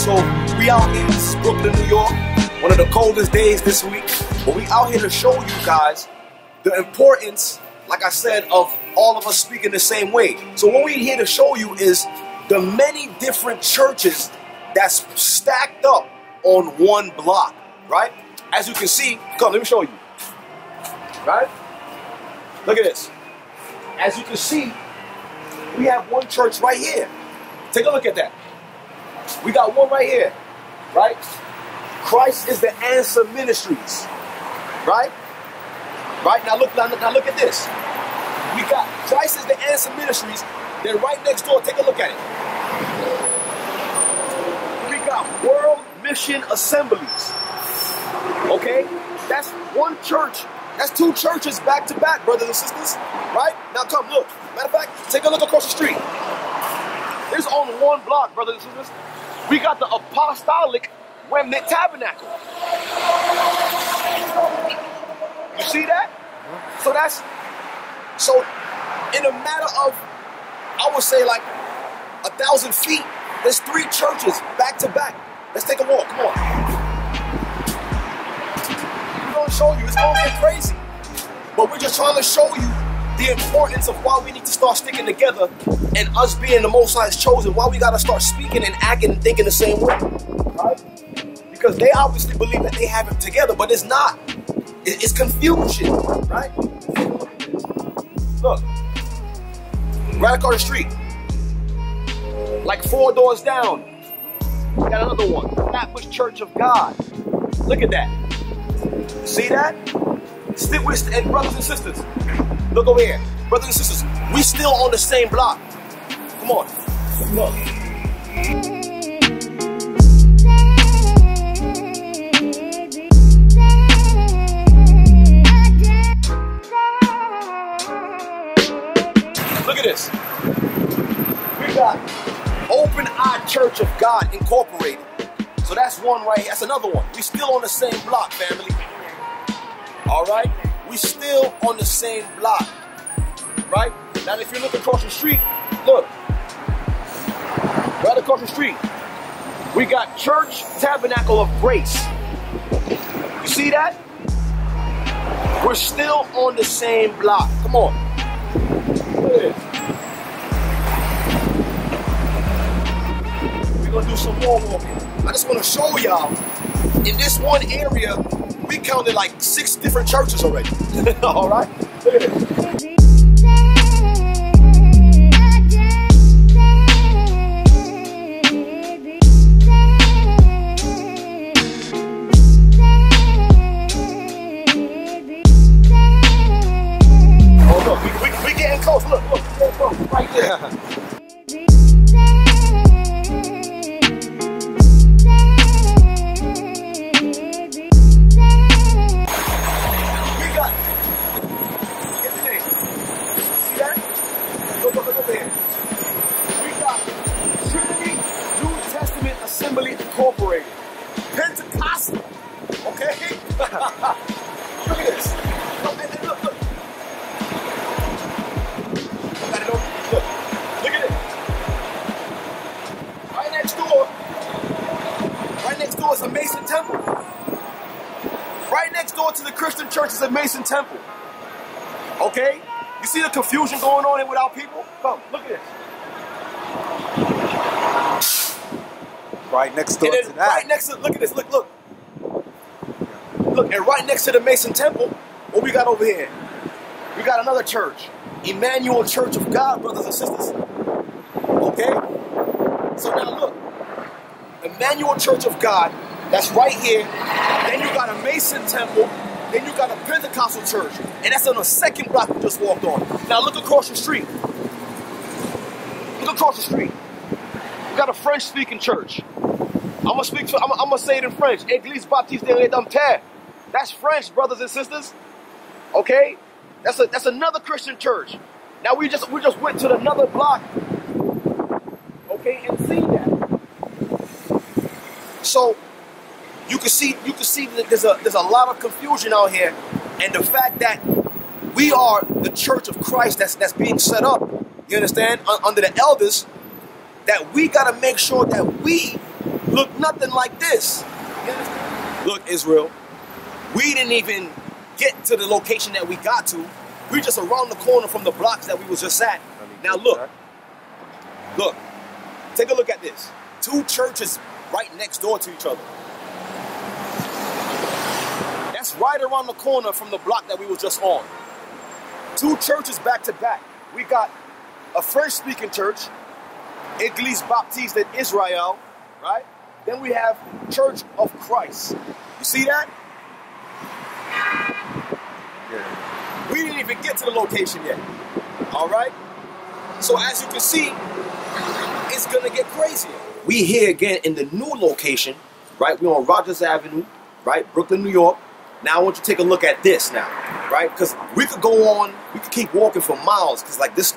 So we out here, this is Brooklyn, New York, one of the coldest days this week. But we out here to show you guys the importance, like I said, of all of us speaking the same way. So what we're here to show you is the many different churches that's stacked up on one block, right? As you can see, come, let me show you, right? Look at this. As you can see, we have one church right here. Take a look at that. We got one right here, right? Christ is the Answer Ministries, right? Right, now look at this. We got Christ is the Answer Ministries. Then right next door, take a look at it. We got World Mission Assemblies. Okay? That's one church. That's two churches back to back, brothers and sisters. Right? Now come, look. Matter of fact, take a look across the street. There's only one block, brothers and sisters. We got the Apostolic Remnant Tabernacle. You see that? So in a matter of, I would say like 1,000 feet, there's three churches back to back. Let's take a walk, come on. We're gonna show you, it's gonna get crazy. But we're just trying to show you the importance of why we need to start sticking together, and us being the Most High's chosen, why we gotta start speaking and acting and thinking the same way, right? Because they obviously believe that they have it together, but it's not. It's confusion, right? Look, right across the street, like 4 doors down, we got another one, Baptist Church of God. Look at that. See that? Stick with, and brothers and sisters, look over here. Brothers and sisters, we still on the same block. Come on, look. Look at this. We got Open Eye Church of God Incorporated. So that's one right here. That's another one. We still on the same block, family. All right? We still on the same block. Right? Now, if you look across the street, look. Right across the street, we got Church Tabernacle of Grace. You see that? We're still on the same block. Come on. Look at this. We're going to do some more walking. I just want to show y'all, in this one area, we counted like 6 different churches already. All right? Look at this. We getting close. Look, we're getting close. Right there. We got. Get the name. See that? Look over here. We got Trinity New Testament Assembly Incorporated. Pentecostal. Okay? Look at this. Look. Look at it. Right next door is a Mason Temple. Right next door to the Christian church is a Mason Temple. Okay? You see the confusion going on here with our people? Come, look at this. Right next door to that. Right next to, look at this, look. Look, and right next to the Mason Temple, what we got over here? We got another church. Emmanuel Church of God, brothers and sisters. Okay? So now look. Emmanuel Church of God, that's right here. Then you got a Mason Temple. Then you got a Pentecostal church. And that's on the second block we just walked on. Now look across the street. Look across the street. We got a French-speaking church. I'm gonna say it in French. Église Baptiste des Rédempteurs. That's French, brothers and sisters. Okay? That's another Christian church. Now we just went to another block, okay, and seen that. So you can see that there's a lot of confusion out here, and the fact that we are the church of Christ that's being set up, you understand, under the elders, that we gotta make sure that we look nothing like this. Look, Israel, we didn't even get to the location that we got to. We just around the corner from the blocks that we was just at. Now look, take a look at this. 2 churches right next door to each other. That's right around the corner from the block that we was just on. 2 churches back to back. We got a French-speaking church, Église Baptiste d'Israël, right? Then we have Church of Christ. You see that? Yeah. We didn't even get to the location yet. All right? So as you can see, it's gonna get crazier. We here again in the new location, right? We're on Rogers Avenue, right? Brooklyn, New York. Now I want you to take a look at this now, right? Because we could go on, we could keep walking for miles, because like this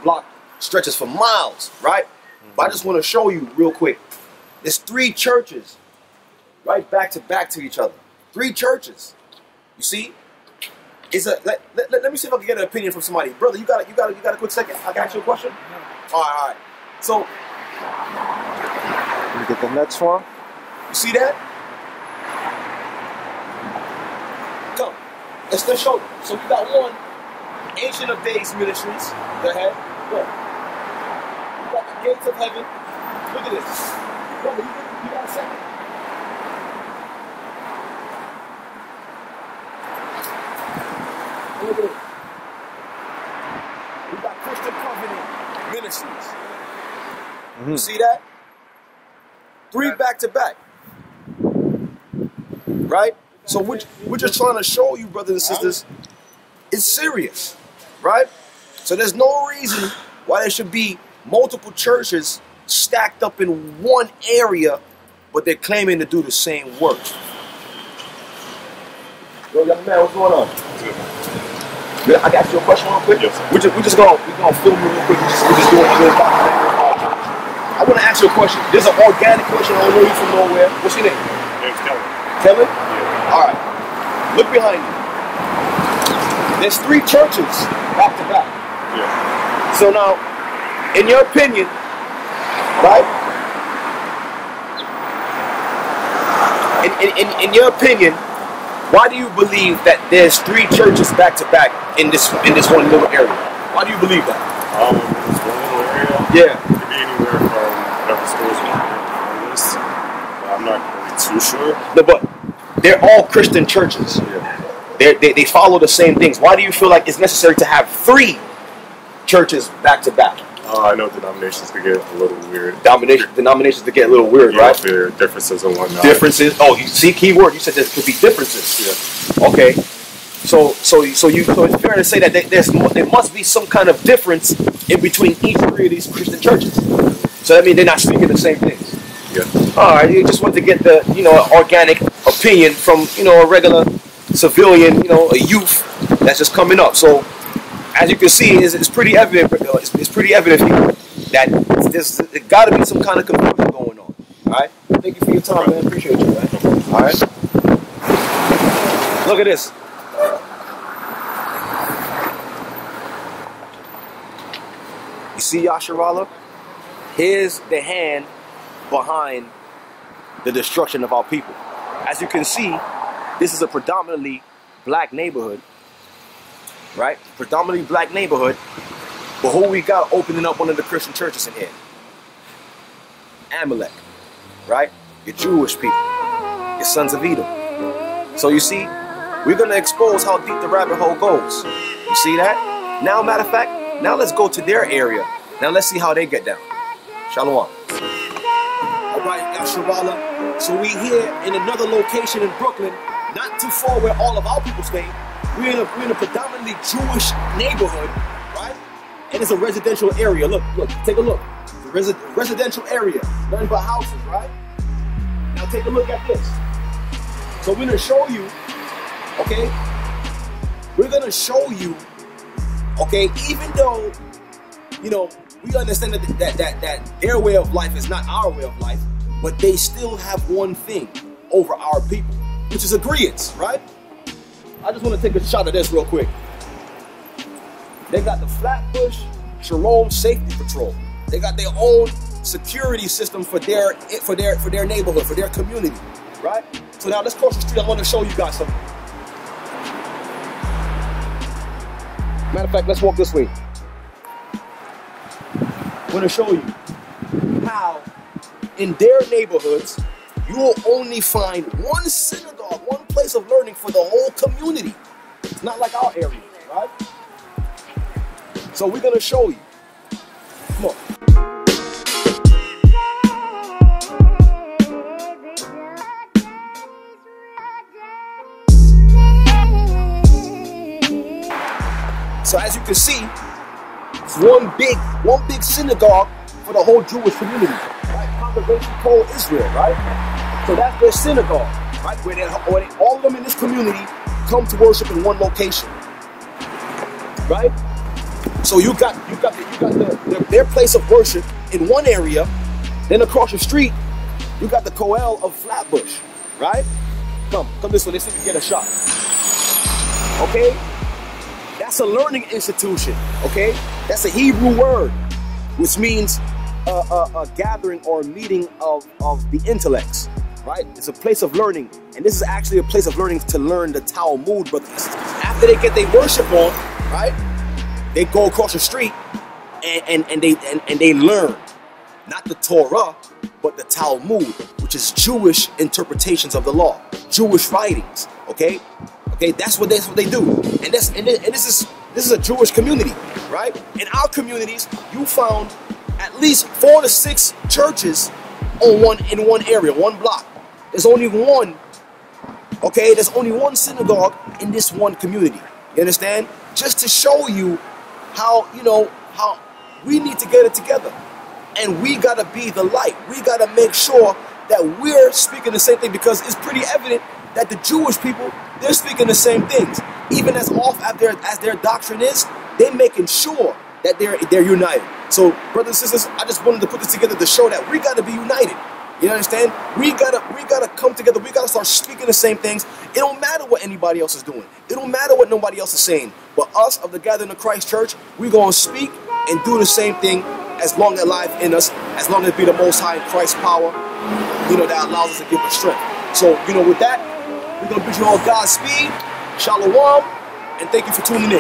block stretches for miles, right? But I just want to show you real quick. There's 3 churches, right, back to each other. 3 churches. You see? It's a let me see if I can get an opinion from somebody. Brother, you got a quick second? I can ask you a question? All right. So Let me get the next one. you see that? Come. Let's show you. So we got one, Ancient of Days Ministries. Go ahead. Look. We got the Gates of Heaven. Look at this. Brother, you got a second? Look at it. We got Christian Covenant Ministries. You see that? 3 back to back. Right? So we're just trying to show you, brothers and sisters, it's serious. Right? So there's no reason why there should be multiple churches stacked up in one area, but they're claiming to do the same work. Yo, young man, what's going on? Yeah, I got you a question real quick. Yes, we're just gonna film you real quick. We're just doing a little documentary. I want to ask you a question. There's an organic question. I don't know you from nowhere. What's your name? Name's Kevin. Kevin? Yeah. All right. Look behind you. There's 3 churches back to back. Yeah. So now, in your opinion, right? In your opinion, why do you believe that there's 3 churches back to back in this one little area? Why do you believe that? This one little area. Yeah. It could be anywhere from whatever schools on this. I'm not really too sure. No, but they're all Christian churches. Yeah. They follow the same things. Why do you feel like it's necessary to have 3 churches back to back? I know denominations could get a little weird. Denominations to get a little weird, right? There are differences and whatnot. Differences. Oh, you see, key word. You said there could be differences. Yeah. Okay. So it's fair to say that there must be some kind of difference in between each 3 of these Christian churches. So that means they're not speaking the same things. Yeah. All right. You just want to get the organic opinion from a regular civilian, a youth that's just coming up. So as you can see, it's pretty evident. It's pretty evident here that there's got to be some kind of confusion going on. All right. Thank you for your time, man. Appreciate you, man. All right. Look at this. You see Yasharala? Here's the hand behind the destruction of our people. As you can see, this is a predominantly black neighborhood, right? Predominantly black neighborhood. But who we got opening up one of the Christian churches in here? Amalek, right? Your Jewish people, your sons of Edom. So you see, we're going to expose how deep the rabbit hole goes. You see that? Now, matter of fact, now let's go to their area. Now let's see how they get down. Shalom. All right, Yasharala. So we here in another location in Brooklyn, not too far where all of our people stay. We're in a predominantly Jewish neighborhood, right? And it's a residential area. Look, take a look. It's a residential area, nothing but houses, right? Now take a look at this. So we're gonna show you, okay? We're gonna show you, okay, even though, we understand that their way of life is not our way of life, but they still have one thing over our people, which is agreement, right? I just want to take a shot of this real quick. They got the Flatbush Shalom Safety Patrol. They got their own security system for their neighborhood, for their community, right? So now let's cross the street. I want to show you guys something. Matter of fact, let's walk this way. I'm going to show you how in their neighborhoods you will only find one synagogue, one place of learning for the whole community. It's not like our area, right? So we're going to show you. Come on. So as you can see, it's one big synagogue for the whole Jewish community, right? Congregation called Israel, right? So that's their synagogue, right? Where all of them in this community come to worship in one location, right? So you got their place of worship in one area. Then across the street, you got the Koel of Flatbush, right? Come this way. Let's see if we get a shot. Okay. That's a learning institution, okay? That's a Hebrew word, which means a gathering or a meeting of the intellects, right? It's a place of learning, and this is actually a place of learning to learn the Talmud. But after they get their worship on, right, they go across the street and they learn not the Torah, but the Talmud, which is Jewish interpretations of the law, Jewish writings, okay? Okay, that's what they do, and this is a Jewish community, right? In our communities, you found at least 4 to 6 churches in one area, one block. There's only one. Okay, there's only one synagogue in this one community. You understand? Just to show you how how we need to get it together, and we gotta be the light. We gotta make sure that we're speaking the same thing, because it's pretty evident that the Jewish people, they're speaking the same things. Even as off as their doctrine is, they're making sure that they're united. So, brothers and sisters, I just wanted to put this together to show that we got to be united. You understand? We gotta come together. We gotta start speaking the same things. It don't matter what anybody else is doing. It don't matter what nobody else is saying. But us of the Gathering of Christ Church, we're gonna speak and do the same thing as long as life in us, as long as it be the Most High in Christ's power, that allows us to give us strength. So, with that, we're going to bid you all Godspeed, Shalom, and thank you for tuning in.